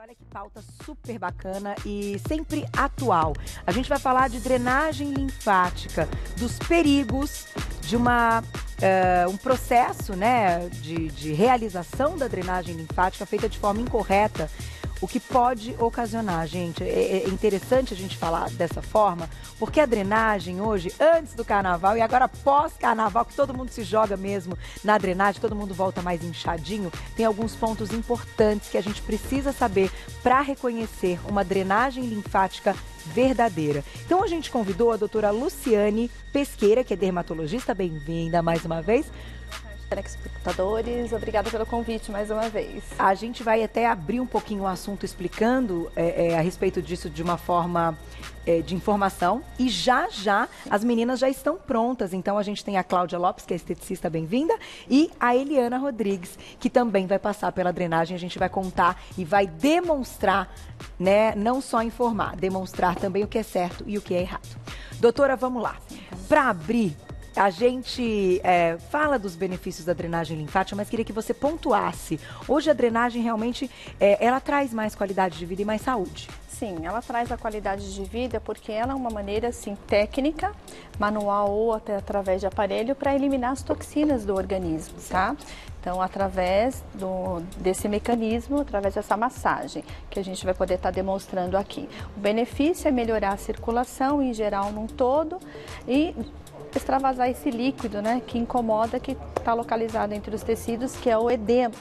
olha que pauta super bacana e sempre atual. A gente vai falar de drenagem linfática, dos perigos de um processo, né, de realização da drenagem linfática feita de forma incorreta, o que pode ocasionar, gente. É interessante a gente falar dessa forma, porque a drenagem hoje, antes do carnaval e agora pós-carnaval, que todo mundo se joga mesmo na drenagem, todo mundo volta mais inchadinho, tem alguns pontos importantes que a gente precisa saber para reconhecer uma drenagem linfática verdadeira. Então a gente convidou a doutora Luciane Pesqueira, que é dermatologista. Bem-vinda mais uma vez. Telespectadores, obrigada pelo convite mais uma vez. A gente vai até abrir um pouquinho o assunto explicando a respeito disso de uma forma de informação, e já as meninas já estão prontas. Então a gente tem a Cláudia Lopes, que é esteticista, bem-vinda, e a Eliana Rodrigues, que também vai passar pela drenagem. A gente vai contar e vai demonstrar, né, não só informar, demonstrar também o que é certo e o que é errado. Doutora, vamos lá. Para abrir, a gente fala dos benefícios da drenagem linfática, mas queria que você pontuasse. Hoje a drenagem realmente, ela traz mais qualidade de vida e mais saúde. Sim, ela traz a qualidade de vida porque ela é uma maneira, assim, técnica, manual ou até através de aparelho, para eliminar as toxinas do organismo, tá? Então, através desse mecanismo, através dessa massagem, que a gente vai poder estar demonstrando aqui. O benefício é melhorar a circulação em geral num todo e extravasar esse líquido, né, que incomoda, que está localizado entre os tecidos, que é o edema.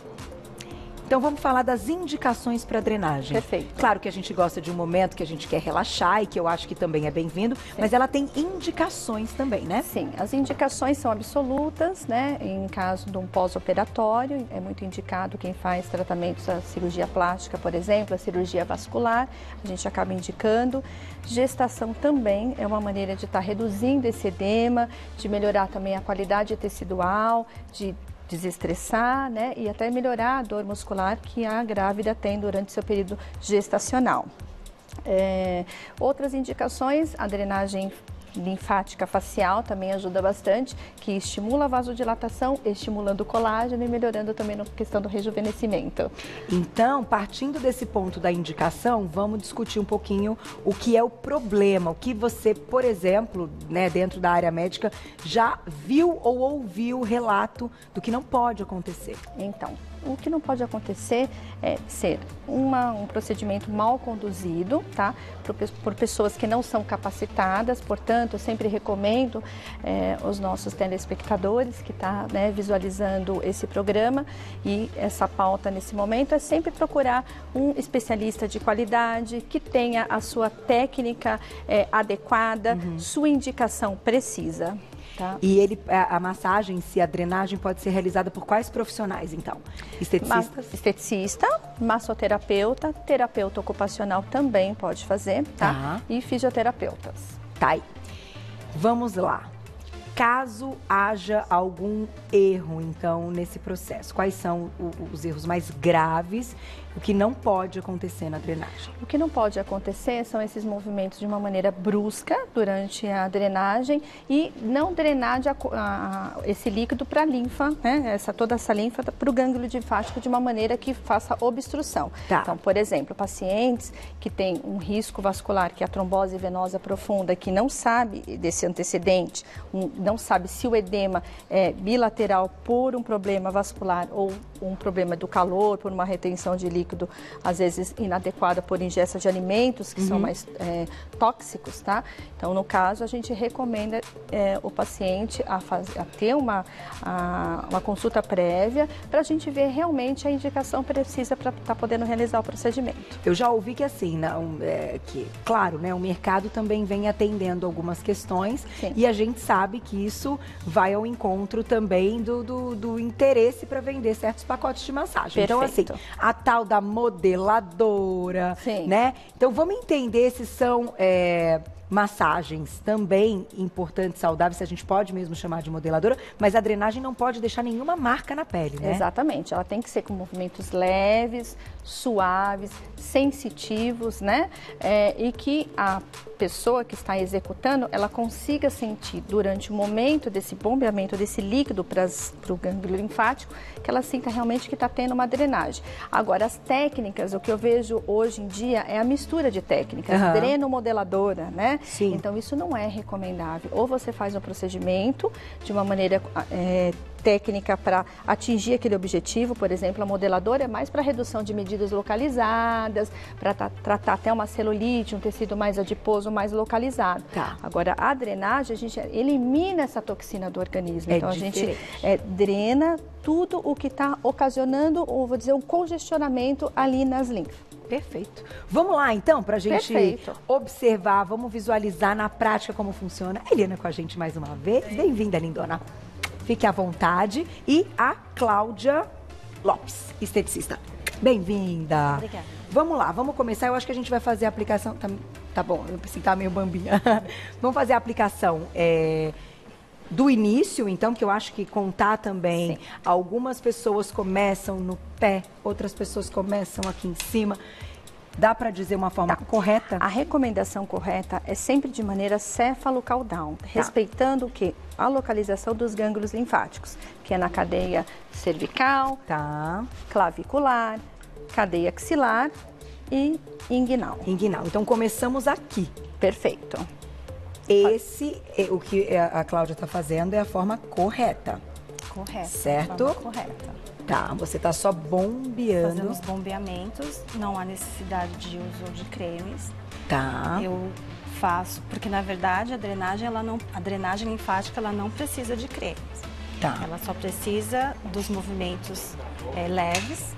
Então vamos falar das indicações para drenagem. Perfeito. Claro que a gente gosta de um momento que a gente quer relaxar e que eu acho que também é bem-vindo, mas ela tem indicações também, né? Sim, as indicações são absolutas, né? Em caso de um pós-operatório, é muito indicado quem faz tratamentos da cirurgia plástica, por exemplo, a cirurgia vascular, a gente acaba indicando. Gestação também é uma maneira de estar reduzindo esse edema, de melhorar também a qualidade tecidual, de desestressar, né, e até melhorar a dor muscular que a grávida tem durante seu período gestacional. Outras indicações, a drenagem linfática facial também ajuda bastante, que estimula a vasodilatação, estimulando o colágeno e melhorando também na questão do rejuvenescimento. Então, partindo desse ponto da indicação, vamos discutir um pouquinho o que é o problema, o que você, por exemplo, né, dentro da área médica, já viu ou ouviu relato do que não pode acontecer. Então, o que não pode acontecer é ser um procedimento mal conduzido, tá? Por pessoas que não são capacitadas. Portanto, eu sempre recomendo os nossos telespectadores que estão, né, visualizando esse programa e essa pauta nesse momento, é sempre procurar um especialista de qualidade, que tenha a sua técnica adequada, sua indicação precisa. Tá. E a massagem em si, a drenagem, pode ser realizada por quais profissionais, então? Esteticistas? Esteticista, massoterapeuta, terapeuta ocupacional também pode fazer, tá? E fisioterapeutas. Tá aí. Vamos lá. Caso haja algum erro, então, nesse processo, quais são os erros mais graves, o que não pode acontecer na drenagem? O que não pode acontecer são esses movimentos de uma maneira brusca durante a drenagem e não drenar esse líquido para a linfa, né? Toda essa linfa para o gânglio linfático de uma maneira que faça obstrução. Tá. Então, por exemplo, pacientes que têm um risco vascular, que é a trombose venosa profunda, que não sabe desse antecedente, não sabe se o edema é bilateral por um problema vascular ou um problema do calor, por uma retenção de líquido, às vezes inadequada por ingesta de alimentos que são mais tóxicos, tá? Então, no caso, a gente recomenda o paciente a ter uma consulta prévia para a gente ver realmente a indicação precisa para estar podendo realizar o procedimento. Eu já ouvi que assim, claro, né, o mercado também vem atendendo algumas questões. Sim. E a gente sabe que isso vai ao encontro também do interesse para vender certos pacotes de massagem. Perfeito. Então, assim, a tal da modeladora, sim, né? Então, vamos entender se são massagens também importantes, saudáveis, se a gente pode mesmo chamar de modeladora, mas a drenagem não pode deixar nenhuma marca na pele, né? Exatamente, ela tem que ser com movimentos leves, suaves, sensitivos, né? E que a pessoa que está executando, ela consiga sentir durante o momento desse bombeamento, desse líquido para o gânglio linfático, que ela sinta realmente que está tendo uma drenagem. Agora, as técnicas, o que eu vejo hoje em dia é a mistura de técnicas, dreno-modeladora, né? Sim. Então, isso não é recomendável. Ou você faz um procedimento de uma maneira técnica para atingir aquele objetivo, por exemplo, a modeladora é mais para redução de medidas localizadas, para tratar até uma celulite, um tecido mais adiposo, mais localizado. Tá. Agora, a drenagem, a gente elimina essa toxina do organismo. Então, diferente. A gente drena tudo o que está ocasionando, ou vou dizer, um congestionamento ali nas linfas. Perfeito. Vamos lá, então, para a gente Perfeito. observar, vamos visualizar na prática como funciona. A Eliana com a gente mais uma vez. Bem-vinda, lindona. Fique à vontade. E a Cláudia Lopes, esteticista. Bem-vinda. Obrigada. Vamos lá, vamos começar. Eu acho que a gente vai fazer a aplicação... Tá bom, eu pensei que tá meio bambinha. Vamos fazer a aplicação do início, então, que eu acho que contar também. Sim. Algumas pessoas começam no pé, outras pessoas começam aqui em cima. Dá para dizer uma forma correta? A recomendação correta é sempre de maneira céfalo-caudal, respeitando o quê? A localização dos gânglios linfáticos, que é na cadeia cervical, clavicular, cadeia axilar e inguinal. Inguinal. Então, começamos aqui. Perfeito. O que a Cláudia está fazendo é a forma correta. Correto. Certo? De forma correta. Tá, você está só bombeando. Fazendo os bombeamentos, não há necessidade de uso de cremes. Tá. Eu faço, porque na verdade a drenagem linfática ela não precisa de cremes. Tá. Ela só precisa dos movimentos leves,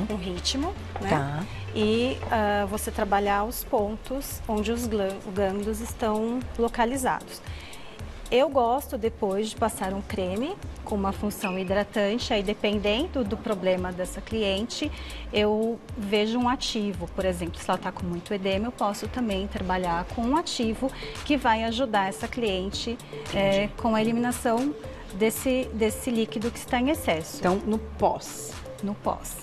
com ritmo, né? Tá. E você trabalhar os pontos onde os gânglios estão localizados. Eu gosto depois de passar um creme com uma função hidratante, aí dependendo do problema dessa cliente, eu vejo um ativo. Por exemplo, se ela está com muito edema, eu posso também trabalhar com um ativo que vai ajudar essa cliente com a eliminação desse líquido que está em excesso. Então, no pós. No pós.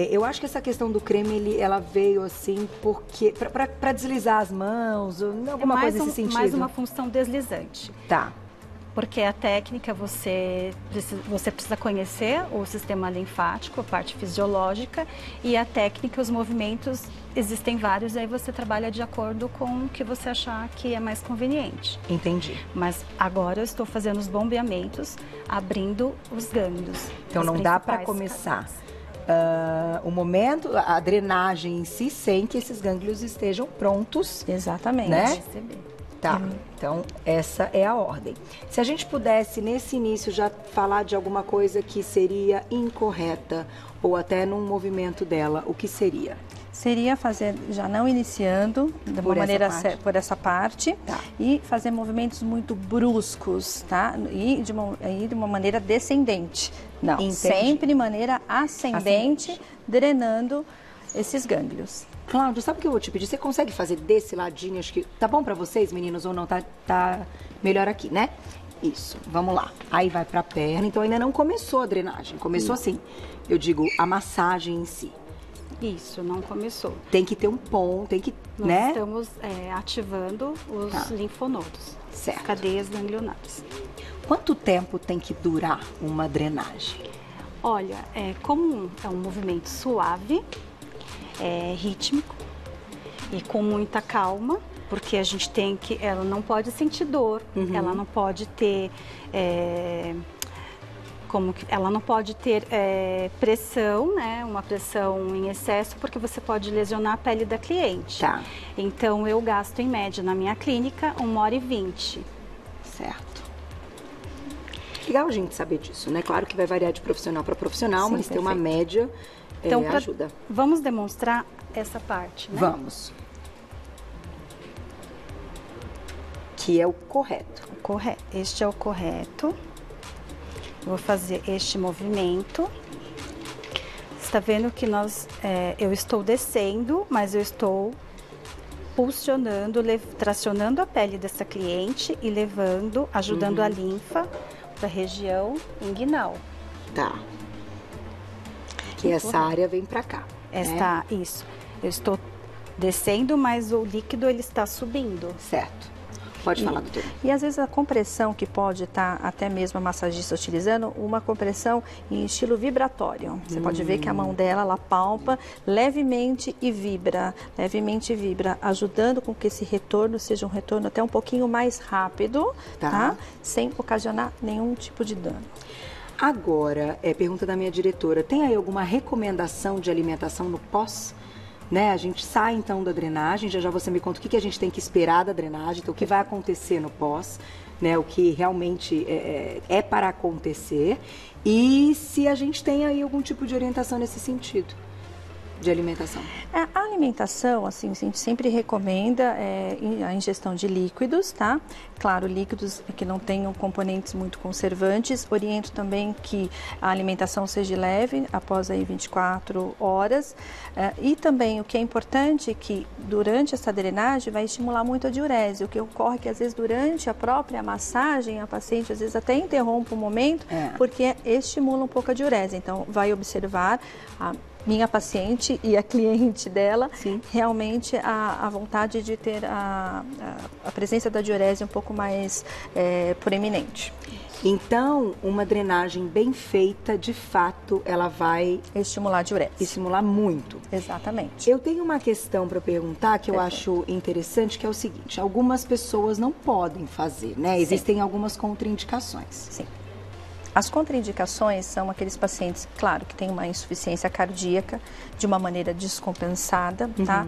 Eu acho que essa questão do creme, ela veio assim porque para deslizar as mãos, ou alguma coisa nesse sentido. Mais uma função deslizante. Tá. Porque a técnica, você precisa conhecer o sistema linfático, a parte fisiológica, e a técnica, os movimentos, existem vários, aí você trabalha de acordo com o que você achar que é mais conveniente. Entendi. Mas agora eu estou fazendo os bombeamentos, abrindo os gânglios. Então não dá para começar o momento, a drenagem em si, sem que esses gânglios estejam prontos. Exatamente. Né? Tá, então essa é a ordem. Se a gente pudesse, nesse início, já falar de alguma coisa que seria incorreta, ou até num movimento dela, o que seria? Seria fazer, já não iniciando, de uma maneira por essa parte, e fazer movimentos muito bruscos, tá? E de uma maneira descendente. Não, Entendi. sempre de maneira ascendente, drenando esses gânglios. Cláudio, sabe o que eu vou te pedir? Você consegue fazer desse ladinho? Acho que tá bom pra vocês, meninos, ou não? Tá melhor aqui, né? Isso, vamos lá. Aí vai pra perna, então ainda não começou a drenagem. Começou assim, eu digo, a massagem em si. Isso, não começou. Tem que ter um ponto, tem que, Nós estamos ativando os linfonodos, certo. cadeias ganglionares. Quanto tempo tem que durar uma drenagem? Olha, como é um movimento suave, rítmico e com muita calma, porque a gente tem que, ela não pode sentir dor, ela não pode ter, ela não pode ter pressão, né? Uma pressão em excesso, porque você pode lesionar a pele da cliente. Tá. Então eu gasto em média na minha clínica 1h20. Certo. Legal a gente saber disso, né? Claro que vai variar de profissional para profissional, Sim, mas ter uma perfeito. média Então, ajuda. Vamos demonstrar essa parte, né? Vamos. Que é o correto. Correto. Este é o correto. Eu vou fazer este movimento. Você está vendo que eu estou descendo, mas eu estou impulsionando, tracionando a pele dessa cliente e levando, ajudando a linfa para a região inguinal. Tá. Que essa área vem para cá. Isso. Eu estou descendo, mas o líquido ele está subindo. Certo. Pode falar, doutora. E às vezes a compressão que pode estar até mesmo a massagista utilizando, uma compressão em estilo vibratório. Você pode ver que a mão dela, ela palpa levemente e vibra, ajudando com que esse retorno seja um retorno até um pouquinho mais rápido, tá? Sem ocasionar nenhum tipo de dano. Agora, pergunta da minha diretora, tem aí alguma recomendação de alimentação no pós? Né? A gente sai então da drenagem, já você me conta o que a gente tem que esperar da drenagem, então o que vai acontecer no pós, né? O que realmente é para acontecer e se a gente tem aí algum tipo de orientação nesse sentido de alimentação. A alimentação, assim, a gente sempre recomenda a ingestão de líquidos, tá? Claro, líquidos que não tenham componentes muito conservantes. Oriento também que a alimentação seja leve após aí 24 horas. E também o que é importante é que durante essa drenagem vai estimular muito a diurese. O que ocorre é que às vezes durante a própria massagem a paciente às vezes até interrompe um momento porque estimula um pouco a diurese. Então vai observar a minha paciente e a cliente dela, realmente a vontade de ter a presença da diurese um pouco mais proeminente. Então, uma drenagem bem feita, de fato, ela vai estimular a diurese. Estimular muito. Exatamente. Eu tenho uma questão para perguntar que eu acho interessante, que é o seguinte, algumas pessoas não podem fazer, né? Existem algumas contraindicações. Sim. As contraindicações são aqueles pacientes, claro, que têm uma insuficiência cardíaca de uma maneira descompensada, tá?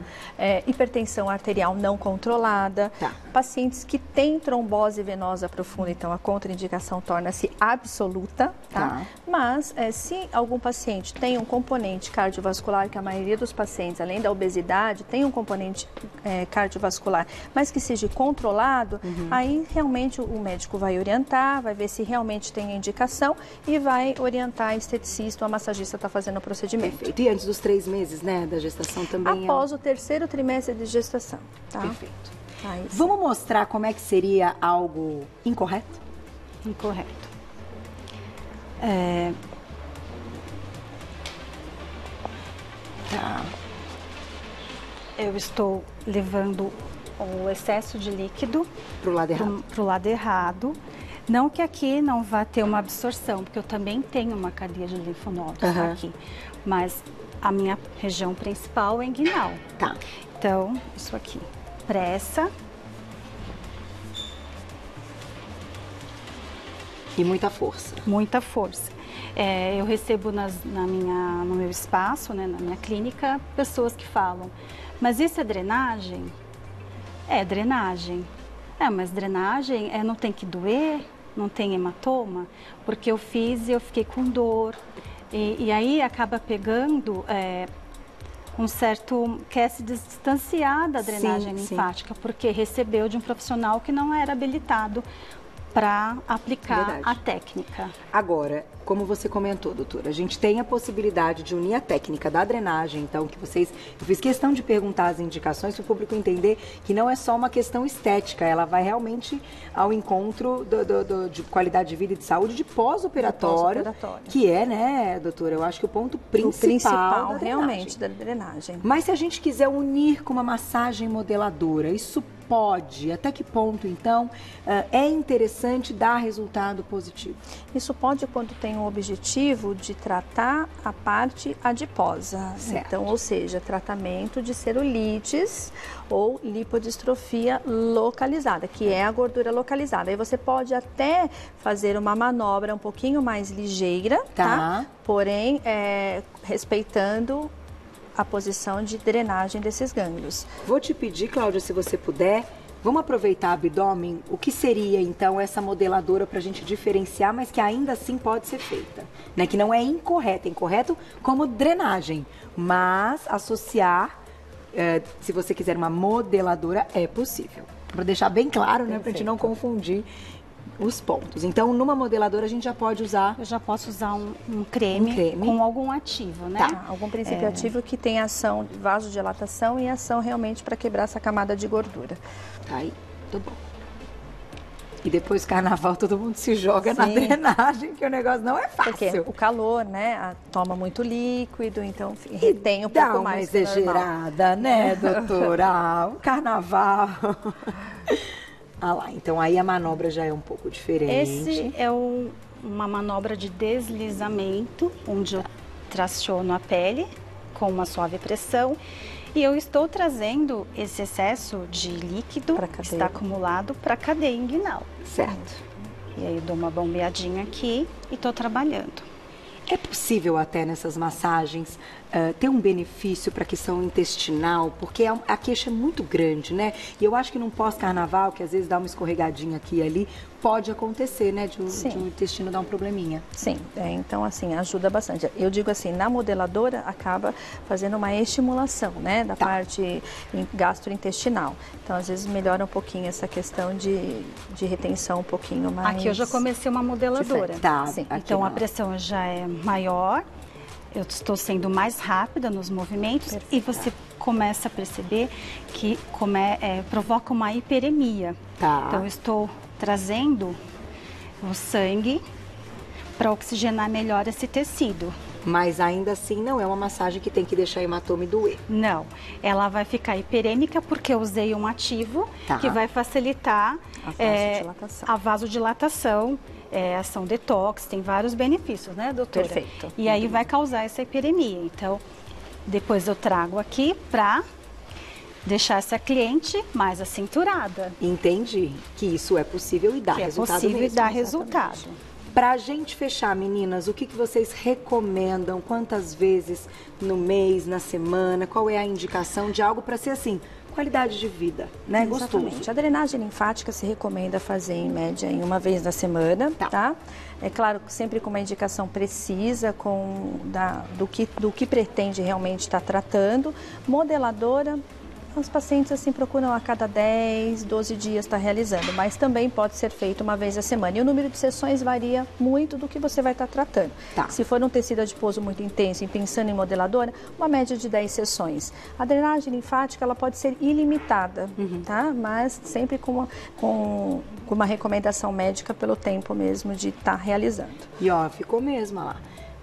Hipertensão arterial não controlada, pacientes que têm trombose venosa profunda, então a contraindicação torna-se absoluta, tá? Mas se algum paciente tem um componente cardiovascular, que a maioria dos pacientes, além da obesidade, tem um componente cardiovascular, mas que seja controlado, aí realmente o médico vai orientar, vai ver se realmente tem a indicação e vai orientar a esteticista ou a massagista a estar fazendo o procedimento. Perfeito. E antes dos 3 meses, né, da gestação também? Após o 3º trimestre de gestação, tá? Perfeito. Vamos mostrar como é que seria algo incorreto? Incorreto. Eu estou levando o excesso de líquido para o lado errado. Pro lado errado. Não que aqui não vá ter uma absorção, porque eu também tenho uma cadeia de linfonodos aqui. Mas a minha região principal é inguinal. Tá. Então, isso aqui. Pressa. E muita força. Muita força. Eu recebo no meu espaço, né, na minha clínica, pessoas que falam, mas isso é drenagem? É drenagem. Mas drenagem não tem que doer, não tem hematoma, porque eu fiz e eu fiquei com dor. E aí acaba pegando um certo... quer se distanciar da drenagem linfática, porque recebeu de um profissional que não era habilitado para aplicar a técnica. Agora, como você comentou, doutora, a gente tem a possibilidade de unir a técnica da drenagem, então, que vocês... Eu fiz questão de perguntar as indicações para o público entender que não é só uma questão estética, ela vai realmente ao encontro de qualidade de vida e de saúde de pós-operatório, que é, né, doutora, eu acho que o ponto principal da realmente da drenagem. Mas se a gente quiser unir com uma massagem modeladora, isso pode? Até que ponto, então, é interessante dar resultado positivo? Isso pode quando tem o objetivo de tratar a parte adiposa. Certo. Então, ou seja, tratamento de celulites ou lipodistrofia localizada, que é a gordura localizada. Aí você pode até fazer uma manobra um pouquinho mais ligeira, tá? Porém, respeitando a posição de drenagem desses gânglios. Vou te pedir, Cláudia, se você puder, vamos aproveitar o abdômen. O que seria, então, essa modeladora para a gente diferenciar, mas que ainda assim pode ser feita? Né? Que não é incorreto, é incorreto como drenagem, mas associar, se você quiser uma modeladora, é possível. Para deixar bem claro, né, para a gente não confundir Os pontos. Então, numa modeladora, a gente já pode usar... Eu já posso usar um creme com algum ativo, né? Tá. Algum princípio ativo que tem ação de vasodilatação e ação realmente para quebrar essa camada de gordura. Tá aí, tudo bom. E depois do carnaval todo mundo se joga na drenagem, que o negócio não é fácil. Porque o calor, né, toma muito líquido, então retém um pouco mais que normal. Dá uma exagerada, né, doutora? O carnaval... Ah lá, então aí a manobra já é um pouco diferente. Esse é uma manobra de deslizamento, onde eu traciono a pele com uma suave pressão. E eu estou trazendo esse excesso de líquido que está acumulado para a cadeia inguinal. Certo. E aí eu dou uma bombeadinha aqui e estou trabalhando. É possível até nessas massagens ter um benefício para a questão intestinal, porque a queixa é muito grande, né? E eu acho que num pós-carnaval, que às vezes dá uma escorregadinha aqui e ali, pode acontecer, né? De um intestino dar um probleminha. Sim, então assim, ajuda bastante. Eu digo assim, na modeladora acaba fazendo uma estimulação, né? Da parte gastrointestinal. Então, às vezes, melhora um pouquinho essa questão de retenção um pouquinho mais... Aqui eu já comecei uma modeladora. Tá, sim. Então, a pressão já é maior. Eu estou sendo mais rápida nos movimentos. Perfeito. E você começa a perceber que provoca uma hiperemia. Tá. Então, eu estou trazendo o sangue para oxigenar melhor esse tecido. Mas ainda assim não é uma massagem que tem que deixar hematoma e doer. Não, ela vai ficar hiperêmica porque eu usei um ativo que vai facilitar a vasodilatação. Ação detox, tem vários benefícios, né, doutora? Perfeito. E aí vai causar essa hiperemia. Então, depois eu trago aqui para deixar essa cliente mais acinturada. Entendi que isso é possível e dá resultado. É possível mesmo, e dá resultado. Pra gente fechar, meninas, o que vocês recomendam? Quantas vezes no mês, na semana? Qual é a indicação de algo para ser assim? Qualidade de vida, né? Exatamente. Gostoso. A drenagem linfática se recomenda fazer em média em uma vez na semana, tá? É claro, sempre com uma indicação precisa do que pretende realmente estar tratando. Modeladora, os pacientes assim procuram a cada 10, 12 dias estar realizando, mas também pode ser feito uma vez a semana. E o número de sessões varia muito do que você vai estar tratando. Se for um tecido adiposo muito intenso e pensando em modeladora, uma média de 10 sessões. A drenagem linfática ela pode ser ilimitada, tá? Mas sempre com uma recomendação médica pelo tempo mesmo de estar realizando. E ó, ficou mesmo lá.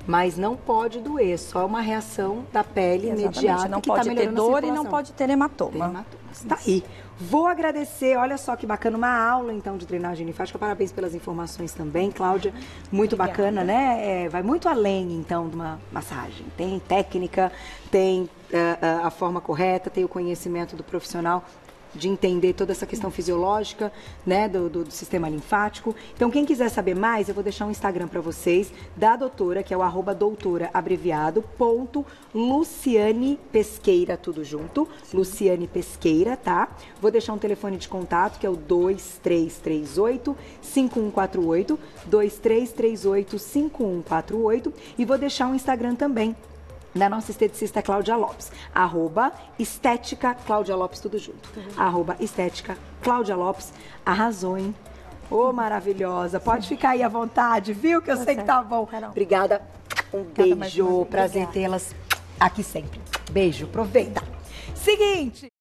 Mas não pode doer, só uma reação da pele imediata. Não pode ter dor e não pode ter hematoma. Tá aí. Vou agradecer, olha só que bacana, uma aula então de drenagem linfática. Parabéns pelas informações também, Cláudia. Muito bacana, né? Vai muito além então de uma massagem. Tem técnica, tem a forma correta, tem o conhecimento do profissional de entender toda essa questão fisiológica, né, do sistema linfático. Então, quem quiser saber mais, eu vou deixar um Instagram para vocês, da doutora, que é o @doutora, abreviado, .Luciane Pesqueira, tudo junto, Luciane Pesqueira, tá? Vou deixar um telefone de contato, que é o 2338-5148, 2338-5148, e vou deixar um Instagram também, da nossa esteticista Cláudia Lopes, @estética Cláudia Lopes, tudo junto, @estética Cláudia Lopes. Arrasou, hein? Ô, maravilhosa, pode ficar aí à vontade, viu? Que eu sei que tá bom. Obrigada, um beijo, prazer tê-las aqui sempre. Beijo, aproveita. Seguinte...